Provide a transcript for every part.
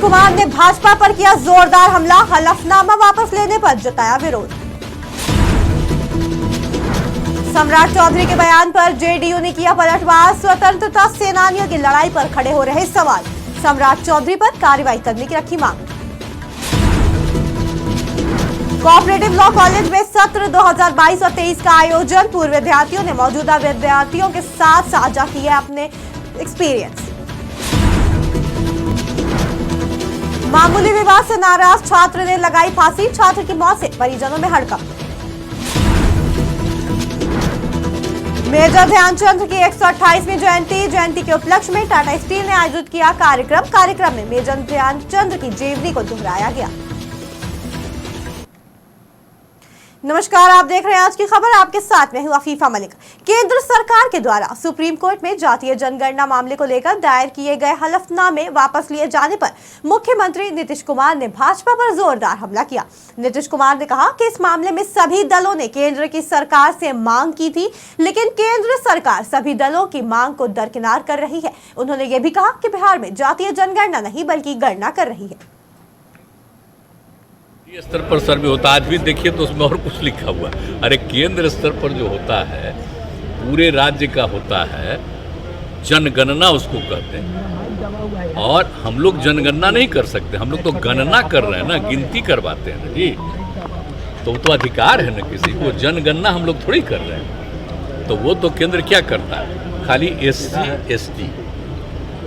कुमार ने भाजपा पर किया जोरदार हमला, हलफनामा वापस लेने पर जताया विरोध। सम्राट चौधरी के बयान पर जेडीयू ने किया पलटवार, स्वतंत्रता सेनानियों की लड़ाई पर खड़े हो रहे सवाल, सम्राट चौधरी पर कार्रवाई करने की रखी मांग। कोऑपरेटिव लॉ कॉलेज में सत्र 2022 और 23 का आयोजन, पूर्व विद्यार्थियों ने मौजूदा विद्यार्थियों के साथ साझा किए अपने एक्सपीरियंस। मामूली विवाद से नाराज छात्र ने लगाई फांसी, छात्र की मौत से परिजनों में हड़कंप। मेजर ध्यानचंद की 128वीं जयंती के उपलक्ष्य में टाटा स्टील ने आयोजित किया कार्यक्रम में मेजर ध्यानचंद की जीवनी को दोहराया गया। नमस्कार, आप देख रहे हैं आज की खबर, आपके साथ में हूं अफीफा मलिक। केंद्र सरकार के द्वारा सुप्रीम कोर्ट में जातीय जनगणना मामले को लेकर दायर किए गए हलफनामे वापस लिए जाने पर मुख्यमंत्री नीतीश कुमार ने भाजपा पर जोरदार हमला किया। नीतीश कुमार ने कहा कि इस मामले में सभी दलों ने केंद्र की सरकार से मांग की थी, लेकिन केंद्र सरकार सभी दलों की मांग को दरकिनार कर रही है। उन्होंने ये भी कहा कि बिहार में जातीय जनगणना नहीं बल्कि गणना कर रही है। स्तर पर सर्वे होता है, आज भी देखिए तो उसमें और कुछ लिखा हुआ। अरे केंद्र स्तर पर जो होता है पूरे राज्य का होता है, जनगणना उसको कहते हैं। और हम लोग जनगणना नहीं कर सकते, हम लोग तो गणना कर रहे हैं ना, गिनती करवाते हैं ना जी। तो अधिकार है ना किसी को, जनगणना हम लोग थोड़ी कर रहे हैं। तो वो तो केंद्र क्या करता है, खाली SC ST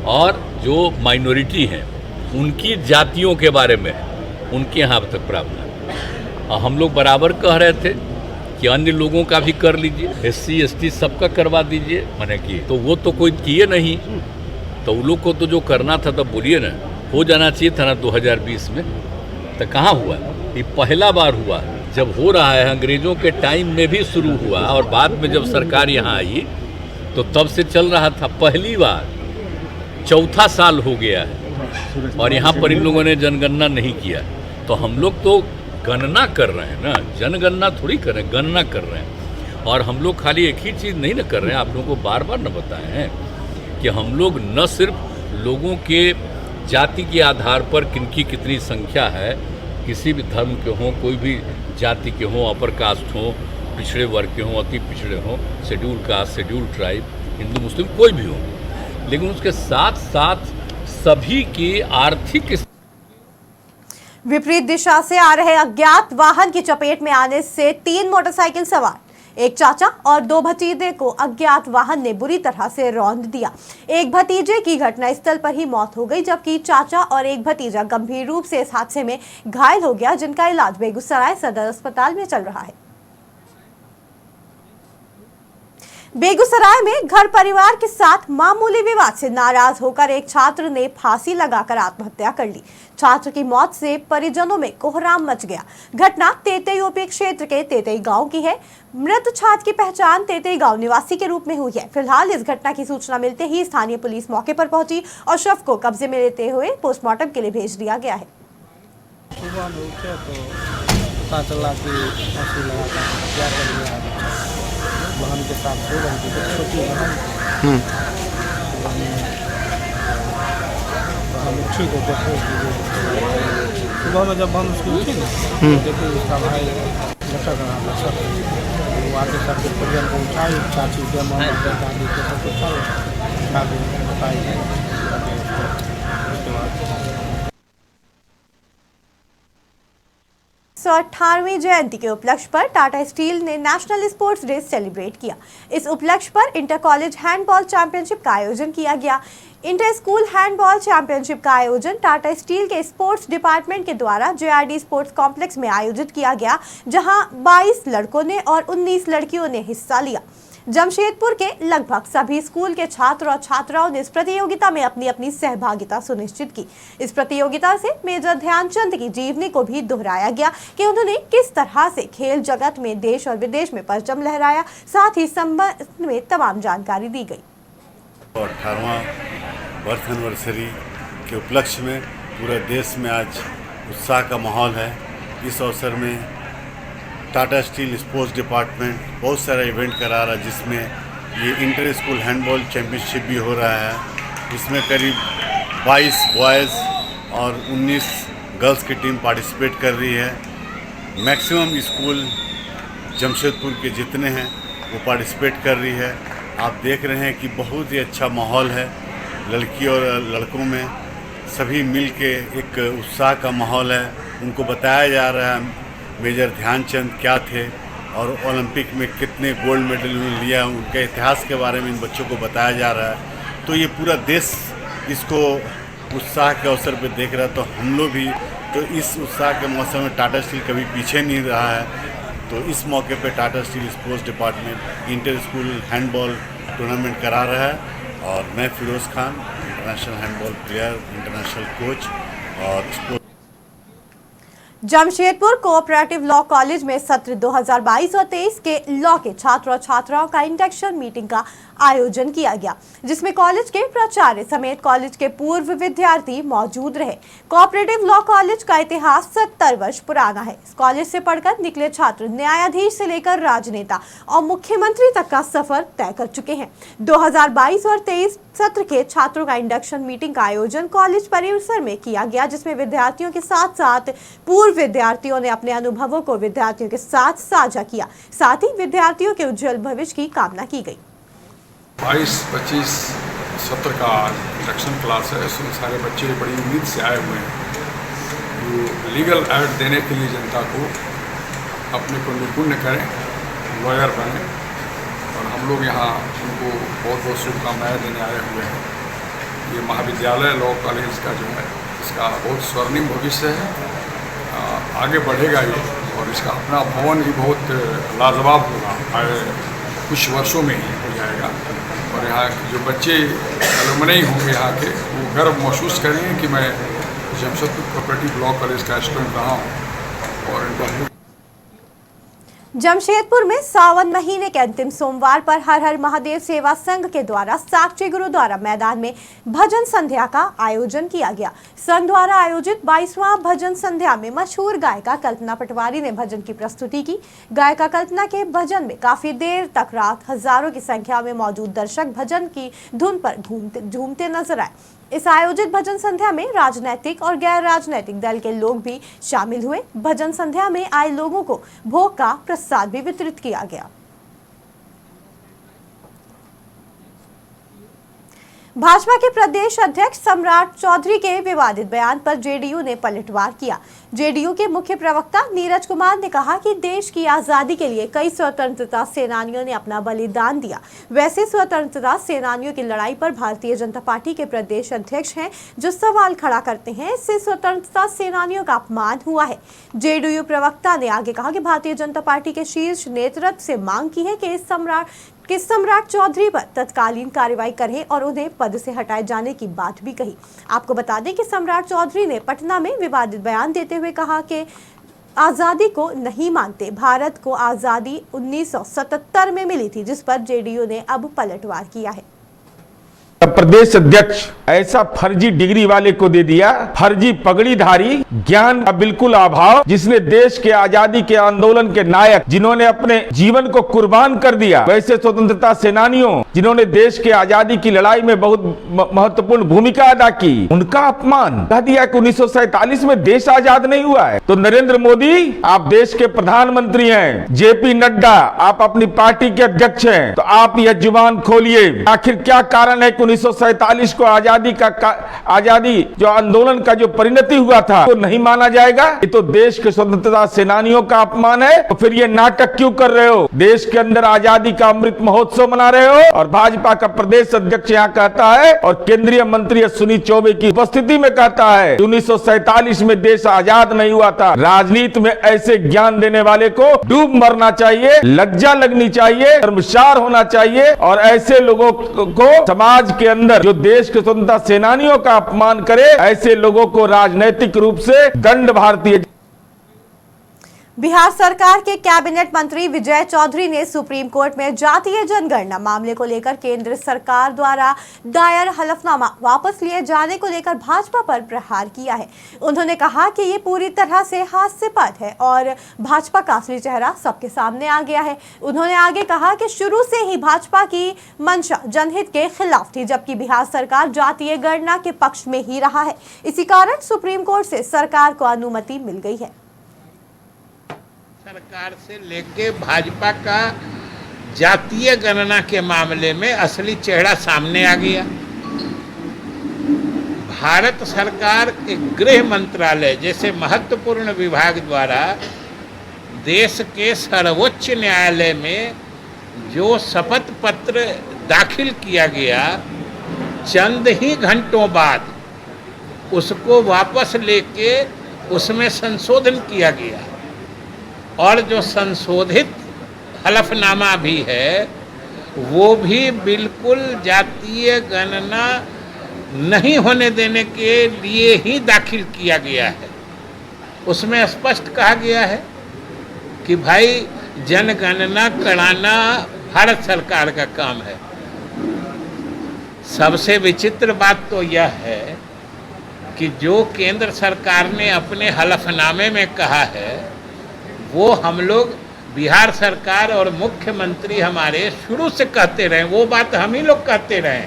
और जो माइनॉरिटी हैं उनकी जातियों के बारे में उनके यहाँ अब तक प्रावधान। और हम लोग बराबर कह रहे थे कि अन्य लोगों का भी कर लीजिए, SC ST सबका करवा दीजिए, मैंने की तो वो तो कोई किए नहीं। तो उन लोग को तो जो करना था तब बोलिए ना, हो जाना चाहिए था ना 2020 में। तो कहाँ हुआ, ये पहला बार हुआ। जब हो रहा है अंग्रेजों के टाइम में भी शुरू हुआ और बाद में जब सरकार यहाँ आई तो तब से चल रहा था। पहली बार 4था साल हो गया है और यहाँ पर इन लोगों ने जनगणना नहीं किया। तो हम लोग तो गणना कर रहे हैं ना, जनगणना थोड़ी कर रहे हैं, गणना कर रहे हैं। और हम लोग खाली एक ही चीज़ नहीं ना कर रहे हैं, आप लोगों को बार बार न बताए हैं कि हम लोग न सिर्फ लोगों के जाति के आधार पर किनकी कितनी संख्या है, किसी भी धर्म के हों, कोई भी जाति के हों, अपर कास्ट हों, पिछड़े वर्ग के हों, अति पिछड़े हों, schedule caste, schedule tribe, Hindu Muslim कोई भी हो, लेकिन उसके साथ साथ सभी की आर्थिक विपरीत दिशा से आ रहे अज्ञात वाहन की चपेट में आने से 3 मोटरसाइकिल सवार, एक चाचा और 2 भतीजे को अज्ञात वाहन ने बुरी तरह से रौंद दिया। एक भतीजे की घटनास्थल पर ही मौत हो गई, जबकि चाचा और एक भतीजा गंभीर रूप से इस हादसे में घायल हो गया, जिनका इलाज बेगूसराय सदर अस्पताल में चल रहा है। बेगूसराय में घर परिवार के साथ मामूली विवाद से नाराज होकर एक छात्र ने फांसी लगाकर आत्महत्या कर ली। छात्र की मौत से परिजनों में कोहराम मच गया। घटना तेतई ओपी क्षेत्र के तेतई गांव की है। मृत छात्र की पहचान तेतई गांव निवासी के रूप में हुई है। फिलहाल इस घटना की सूचना मिलते ही स्थानीय पुलिस मौके पर पहुंची और शव को कब्जे में लेते हुए पोस्टमार्टम के लिए भेज दिया गया है। सुबह में उठे तो पता चला कि फांसी लगाकर हत्या कर दिया। बहन के साथ सो रही थी, छोटी बहन ठीक है। सुबह में जब बहन उसकी उठी ना, देखिए उसका भाई लटक रहा था सब। वो आगे सबके परिजन को उठाई, चाची के माँ दादी के सबको उठा के बताई। 118वीं जयंती के उपलक्ष्य पर टाटा स्टील ने नेशनल स्पोर्ट्स डे सेलिब्रेट किया। इस उपलक्ष्य पर इंटर कॉलेज हैंडबॉल चैंपियनशिप का आयोजन किया गया। इंटर स्कूल हैंडबॉल चैंपियनशिप का आयोजन टाटा स्टील के स्पोर्ट्स डिपार्टमेंट के द्वारा JRD स्पोर्ट्स कॉम्प्लेक्स में आयोजित किया गया, जहां 22 लड़कों ने और 19 लड़कियों ने हिस्सा लिया। जमशेदपुर के लगभग सभी स्कूल के छात्र और छात्राओं ने इस प्रतियोगिता में अपनी अपनी सहभागिता सुनिश्चित की। इस प्रतियोगिता से मेजर ध्यानचंद की जीवनी को भी दोहराया गया कि उन्होंने किस तरह से खेल जगत में देश और विदेश में परचम लहराया, साथ ही संबंध में तमाम जानकारी दी गई। 18वां बर्थ एनिवर्सरी के उपलक्ष्य में पूरे देश में आज उत्साह का माहौल है। इस अवसर में टाटा स्टील स्पोर्ट्स डिपार्टमेंट बहुत सारा इवेंट करा रहा है, जिसमें ये इंटर स्कूल हैंडबॉल चैम्पियनशिप भी हो रहा है। इसमें करीब 22 बॉयज़ और 19 गर्ल्स की टीम पार्टिसिपेट कर रही है। मैक्सिमम स्कूल जमशेदपुर के जितने हैं वो पार्टिसिपेट कर रही है। आप देख रहे हैं कि बहुत ही अच्छा माहौल है, लड़की और लड़कों में सभी मिल के एक उत्साह का माहौल है। उनको बताया जा रहा है मेजर ध्यानचंद क्या थे और ओलंपिक में कितने गोल्ड मेडल उन्होंने लिया, उनके इतिहास के बारे में इन बच्चों को बताया जा रहा है। तो ये पूरा देश इसको उत्साह के अवसर पे देख रहा है। तो हम लोग भी तो इस उत्साह के मौसम में टाटा स्टील कभी पीछे नहीं रहा है। तो इस मौके पे Tata steel sports department inter school handball tournament करा रहा है और मैं Firoz Khan, international handball player, international coach और sports. Jamshedpur cooperative law college में सत्र 2022 और 23 के लॉ के छात्र और छात्राओं का इंडक्शन मीटिंग का आयोजन किया गया, जिसमें कॉलेज के प्राचार्य समेत कॉलेज के पूर्व विद्यार्थी मौजूद रहे। कोऑपरेटिव लॉ कॉलेज का इतिहास 70 वर्ष पुराना है। इस कॉलेज से पढ़कर निकले छात्र न्यायाधीश से लेकर राजनेता और मुख्यमंत्री तक का सफर तय कर चुके हैं। 2022 और 23 सत्र के छात्रों का इंडक्शन मीटिंग का आयोजन कॉलेज परिसर में किया गया, जिसमें विद्यार्थियों के साथ साथ पूर्व विद्यार्थियों ने अपने अनुभवों को विद्यार्थियों के साथ साझा किया। साथ ही विद्यार्थियों के उज्जवल भविष्य की कामना की गई। 22-25 सत्र का इंडक्शन क्लास है। इसमें सारे बच्चे बड़ी उम्मीद से आए हुए हैं जो लीगल एड देने के लिए जनता को अपने को निपुण करें, लॉयर बने। और हम लोग यहाँ उनको बहुत बहुत शुभकामनाएँ देने आए हुए हैं। ये महाविद्यालय लॉ कॉलेज का जो है इसका बहुत स्वर्णिम भविष्य है, आगे बढ़ेगा ये और इसका अपना भवन भी बहुत लाजवाब होगा, आगे कुछ वर्षों में ही हो जाएगा। और यहाँ जो बच्चे एलुमनी होंगे यहाँ के वो गर्व महसूस करेंगे कि मैं जमशेदपुर कोऑपरेटिव लॉ कॉलेज का स्टूडेंट रहा हूँ। और इनको जमशेदपुर में सावन महीने के अंतिम सोमवार पर हर हर महादेव सेवा संघ के द्वारा साक्षी गुरुद्वारा मैदान में भजन संध्या का आयोजन किया गया। संघ द्वारा आयोजित 22वां भजन संध्या में मशहूर गायिका कल्पना पटवारी ने भजन की प्रस्तुति की। गायिका कल्पना के भजन में काफी देर तक रात हजारों की संख्या में मौजूद दर्शक भजन की धुन पर झूमते नजर आए। इस आयोजित भजन संध्या में राजनैतिक और गैर राजनैतिक दल के लोग भी शामिल हुए। भजन संध्या में आए लोगों को भोग का प्रसाद भी वितरित किया गया। भाजपा के प्रदेश अध्यक्ष सम्राट चौधरी के विवादित बयान पर जेडीयू ने पलटवार किया। जेडीयू के मुख्य प्रवक्ता नीरज कुमार ने कहा कि देश की आजादी के लिए कई स्वतंत्रता सेनानियों ने अपना बलिदान दिया। वैसे स्वतंत्रता सेनानियों की लड़ाई पर भारतीय जनता पार्टी के प्रदेश अध्यक्ष हैं जो सवाल खड़ा करते हैं, इससे स्वतंत्रता सेनानियों का अपमान हुआ है। जेडीयू प्रवक्ता ने आगे कहा कि भारतीय जनता पार्टी के शीर्ष नेतृत्व से मांग की है कि सम्राट चौधरी पर तत्कालीन कार्रवाई करें और उन्हें पद से हटाए जाने की बात भी कही। आपको बता दें कि सम्राट चौधरी ने पटना में विवादित बयान देते हुए कहा कि आज़ादी को नहीं मानते। भारत को आज़ादी 1977 में मिली थी, जिस पर जेडीयू ने अब पलटवार किया है। प्रदेश अध्यक्ष ऐसा फर्जी डिग्री वाले को दे दिया, फर्जी पगड़ीधारी, ज्ञान का बिल्कुल अभाव, जिसने देश के आजादी के आंदोलन के नायक, जिन्होंने अपने जीवन को कुर्बान कर दिया, वैसे स्वतंत्रता सेनानियों जिन्होंने देश के आजादी की लड़ाई में बहुत महत्वपूर्ण भूमिका अदा की, उनका अपमान कह दिया कि 1947 में देश आजाद नहीं हुआ है। तो नरेंद्र मोदी आप देश के प्रधानमंत्री हैं, जेपी नड्डा आप अपनी पार्टी के अध्यक्ष हैं, तो आप यह जुबान खोलिए, आखिर क्या कारण है कि 1947 को आजादी जो आंदोलन का जो परिणति हुआ था वो नहीं माना जाएगा? ये तो देश के स्वतंत्रता सेनानियों का अपमान है। तो फिर ये नाटक क्यों कर रहे हो? देश के अंदर आजादी का अमृत महोत्सव मना रहे हो और भाजपा का प्रदेश अध्यक्ष यहाँ कहता है और केंद्रीय मंत्री अश्विनी चौबे की उपस्थिति में कहता है 1947 में देश आजाद नहीं हुआ था। राजनीति में ऐसे ज्ञान देने वाले को डूब मरना चाहिए, लज्जा लगनी चाहिए, शर्मसार होना चाहिए और ऐसे लोगों को समाज के अंदर जो देश के स्वतंत्रता सेनानियों का अपमान करे, ऐसे लोगों को राजनीतिक रूप से दंड भारतीय। बिहार सरकार के कैबिनेट मंत्री विजय चौधरी ने सुप्रीम कोर्ट में जातीय जनगणना मामले को लेकर केंद्र सरकार द्वारा दायर हलफनामा वापस लिए जाने को लेकर भाजपा पर प्रहार किया है। उन्होंने कहा कि ये पूरी तरह से हास्यास्पद है और भाजपा का असली चेहरा सबके सामने आ गया है। उन्होंने आगे कहा कि शुरू से ही भाजपा की मंशा जनहित के खिलाफ थी, जबकि बिहार सरकार जातीय गणना के पक्ष में ही रहा है। इसी कारण सुप्रीम कोर्ट से सरकार को अनुमति मिल गई है। सरकार से लेके भाजपा का जातीय गणना के मामले में असली चेहरा सामने आ गया। भारत सरकार के गृह मंत्रालय जैसे महत्वपूर्ण विभाग द्वारा देश के सर्वोच्च न्यायालय में जो शपथ पत्र दाखिल किया गया, चंद ही घंटों बाद उसको वापस लेके उसमें संशोधन किया गया और जो संशोधित हलफनामा भी है वो भी बिल्कुल जातीय गणना नहीं होने देने के लिए ही दाखिल किया गया है। उसमें स्पष्ट कहा गया है कि भाई जनगणना कराना भारत सरकार का काम है। सबसे विचित्र बात तो यह है कि जो केंद्र सरकार ने अपने हलफनामे में कहा है वो हम लोग बिहार सरकार और मुख्यमंत्री हमारे शुरू से कहते रहे, वो बात हम ही लोग कहते रहे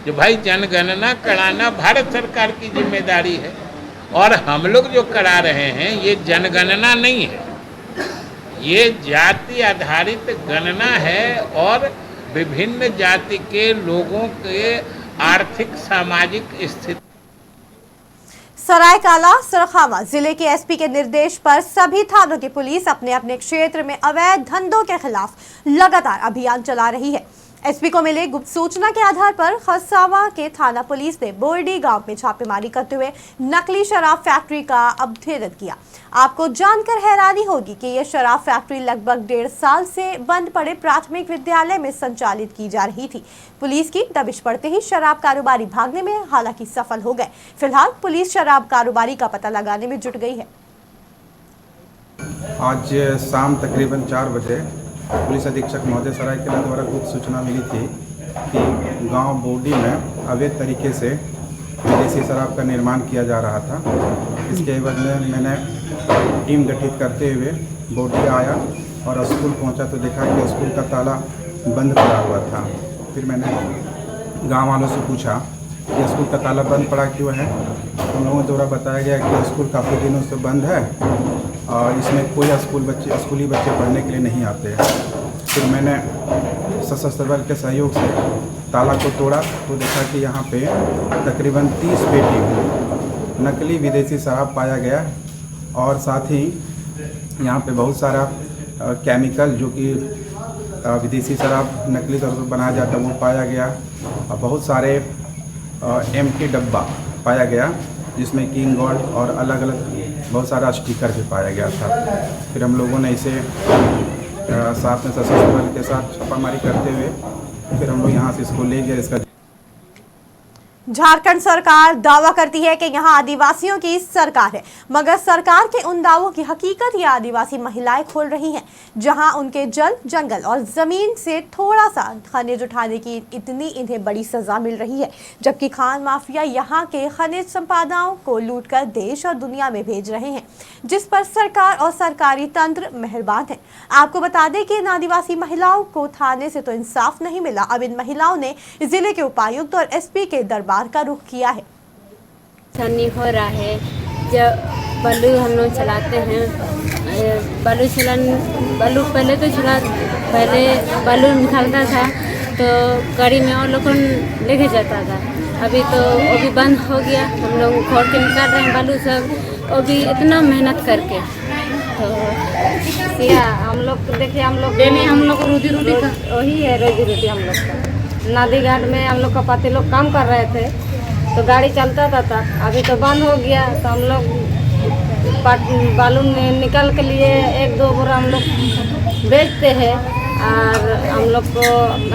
जो भाई जनगणना कराना भारत सरकार की जिम्मेदारी है और हम लोग जो करा रहे हैं ये जनगणना नहीं है, ये जाति आधारित गणना है और विभिन्न जाति के लोगों के आर्थिक सामाजिक स्थिति। सरायकाला सरखावा जिले के एसपी के निर्देश पर सभी थानों की पुलिस अपने अपने क्षेत्र में अवैध धंधों के खिलाफ लगातार अभियान चला रही है। एसपी को मिले गुप्त सूचना के आधार पर खरसावां के थाना पुलिस ने बोरडी गांव में छापेमारी करते हुए नकली शराब फैक्ट्री का अभेदन किया। आपको जानकर हैरानी होगी कि यह शराब फैक्ट्री लगभग 1.5 साल से बंद पड़े प्राथमिक विद्यालय में संचालित की जा रही थी। पुलिस की दबिश पड़ते ही शराब कारोबारी भागने में हालांकि सफल हो गए। फिलहाल पुलिस शराब कारोबारी का पता लगाने में जुट गई है। आज शाम तकरीबन 4 बजे पुलिस अधीक्षक महोदय सरायकेला द्वारा गुप्त सूचना मिली थी कि गांव बोडी में अवैध तरीके से विदेशी शराब का निर्माण किया जा रहा था। इसके एवज में मैंने टीम गठित करते हुए बोडी आया और स्कूल पहुंचा तो देखा कि स्कूल का ताला बंद पड़ा हुआ था। फिर मैंने गांव वालों से पूछा कि स्कूल का ताला बंद पड़ा क्यों है। उन लोगों द्वारा बताया गया कि स्कूल काफ़ी दिनों से बंद है और इसमें कोई स्कूली बच्चे पढ़ने के लिए नहीं आते। फिर मैंने सशस्त्र बल के सहयोग से ताला को तोड़ा तो देखा कि यहाँ पे तकरीबन 30 पेटी नकली विदेशी शराब पाया गया और साथ ही यहाँ पे बहुत सारा केमिकल जो कि विदेशी शराब नकली तौर पर बनाया जाता है वो पाया गया और बहुत सारे एम्प्टी डब्बा पाया गया जिसमें किंग गोल्ड और अलग अलग बहुत सारा स्टिकर भी पाया गया था। फिर हम लोगों ने इसे साथ में सशस्त्र बल के साथ छापामारी करते हुए फिर हम लोग यहाँ से इसको ले गए। इसका झारखंड सरकार दावा करती है कि यहां आदिवासियों की सरकार है, मगर सरकार के उन दावों की हकीकत ये आदिवासी महिलाएं खोल रही हैं, जहां उनके जल, जंगल और जमीन से थोड़ा सा खनिज उठाने की इतनी इन्हें बड़ी सजा मिल रही है, जबकि खान माफिया यहां के खनिज संपदाओं को लूटकर देश और दुनिया में भेज रहे हैं, जिस पर सरकार और सरकारी तंत्र मेहरबान है। आपको बता दें कि इन आदिवासी महिलाओं को थाने से तो इंसाफ नहीं मिला। अब इन महिलाओं ने जिले के उपायुक्त और एसपी के दरबार का रुख किया है। छन्नी हो रहा है, जब बालू हम लोग चलाते हैं, बालू पहले बालू निकालता था तो गाड़ी में और लोग लेके जाता था। अभी तो वो भी बंद हो गया। हम लोग खोल के निकाल रहे हैं बालू सब, वो भी इतना मेहनत करके। तो हम लोग देखिए, हम लोग डेली हम लोग रोजी रोटी वही है, रोजी रोटी हम लोग का। नदी घाट में हम लोग का पति लोग काम कर रहे थे तो गाड़ी चलता था, अभी तो बंद हो गया। तो हम लोग बालू निकल के लिए 1-2 बोरा हम लोग बेचते हैं और हम लोग को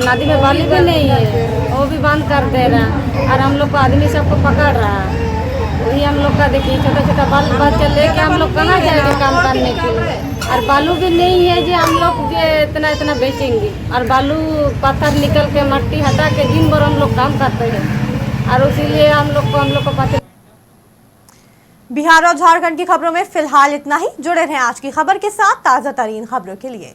नदी में बालू भी नहीं है, वो भी बंद कर दे रहा और हम लोग को आदमी सबको पकड़ रहा है। वही हम लोग का देखिए छोटा छोटा बाल बच्चा लेके हम लोग कहाँ जाएंगे काम करने के लिए। और बालू भी नहीं है जो हम लोग इतना इतना बेचेंगे। और बालू पत्थर निकल के मट्टी हटा के दिन भर हम लोग काम करते हैं और इसीलिए हम लोग को पत्थर। बिहार और झारखंड की खबरों में फिलहाल इतना ही। जुड़े रहें आज की खबर के साथ ताजा तरीन खबरों के लिए।